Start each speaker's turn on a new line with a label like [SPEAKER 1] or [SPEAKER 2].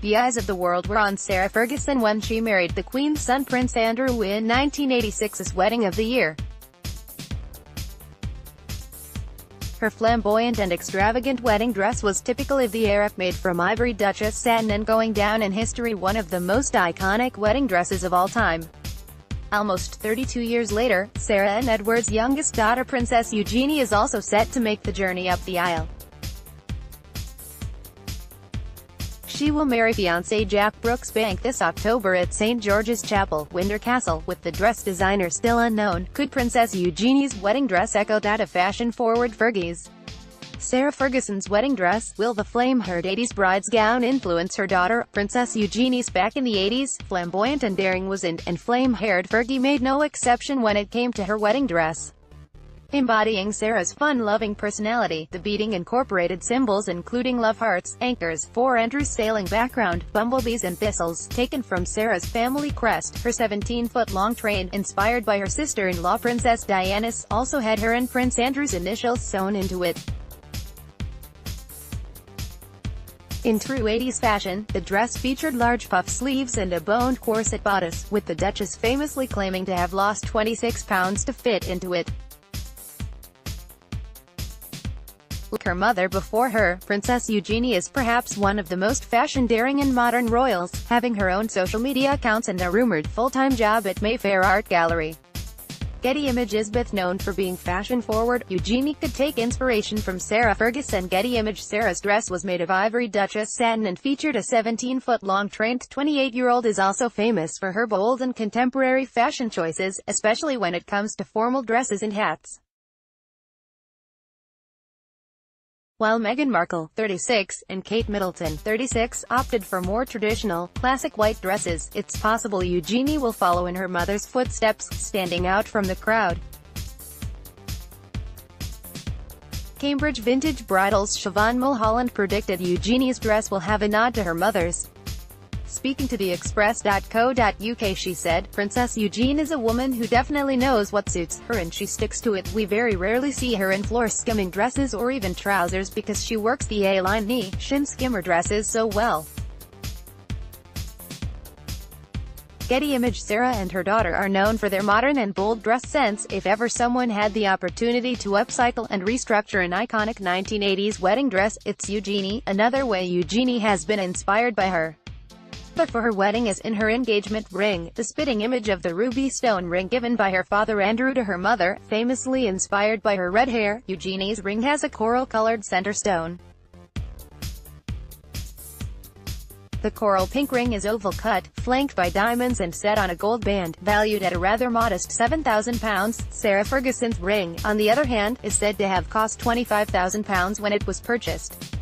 [SPEAKER 1] The eyes of the world were on Sarah Ferguson when she married the Queen's son Prince Andrew in 1986's wedding of the year. Her flamboyant and extravagant wedding dress was typical of the era, made from ivory duchesse satin and going down in history one of the most iconic wedding dresses of all time. Almost 32 years later, Sarah and Edward's youngest daughter Princess Eugenie is also set to make the journey up the aisle. She will marry fiance Jack Brooksbank this October at St. George's Chapel, Windsor Castle, with the dress designer still unknown. Could Princess Eugenie's wedding dress echo that of fashion-forward Fergie's? Sarah Ferguson's wedding dress? Will the flame-haired 80s bride's gown influence her daughter, Princess Eugenie's? Back in the 80s, flamboyant and daring was in, and flame-haired Fergie made no exception when it came to her wedding dress. Embodying Sarah's fun-loving personality, the beading incorporated symbols including love hearts, anchors, 4 Andrew's sailing background, bumblebees and thistles, taken from Sarah's family crest. Her 17-foot-long train, inspired by her sister-in-law Princess Diana's, also had her and Prince Andrew's initials sewn into it. In true 80s fashion, the dress featured large puff sleeves and a boned corset bodice, with the Duchess famously claiming to have lost 26 pounds to fit into it. Like her mother before her, Princess Eugenie is perhaps one of the most fashion-daring and modern royals, having her own social media accounts and a rumored full-time job at Mayfair Art Gallery. Getty Images. Known for being fashion-forward, Eugenie could take inspiration from Sarah Ferguson. Getty Image. Sarah's dress was made of ivory duchesse satin and featured a 17-foot-long train. The 28-year-old is also famous for her bold and contemporary fashion choices, especially when it comes to formal dresses and hats. While Meghan Markle, 36, and Kate Middleton, 36, opted for more traditional, classic white dresses, it's possible Eugenie will follow in her mother's footsteps, standing out from the crowd. Cambridge Vintage Bridals. Siobhan Mulholland predicted Eugenie's dress will have a nod to her mother's. Speaking to the Express.co.uk, she said, "Princess Eugenie is a woman who definitely knows what suits her and she sticks to it. We very rarely see her in floor-skimming dresses or even trousers because she works the A-line knee, shin skimmer dresses so well." Getty Image. Sarah and her daughter are known for their modern and bold dress sense. If ever someone had the opportunity to upcycle and restructure an iconic 1980s wedding dress, it's Eugenie. Another way Eugenie has been inspired by her. But for her wedding is in her engagement ring, the spitting image of the ruby stone ring given by her father Andrew to her mother, famously inspired by her red hair. Eugenie's ring has a coral-colored center stone. The coral pink ring is oval cut, flanked by diamonds and set on a gold band, valued at a rather modest £7,000. Sarah Ferguson's ring, on the other hand, is said to have cost £25,000 when it was purchased.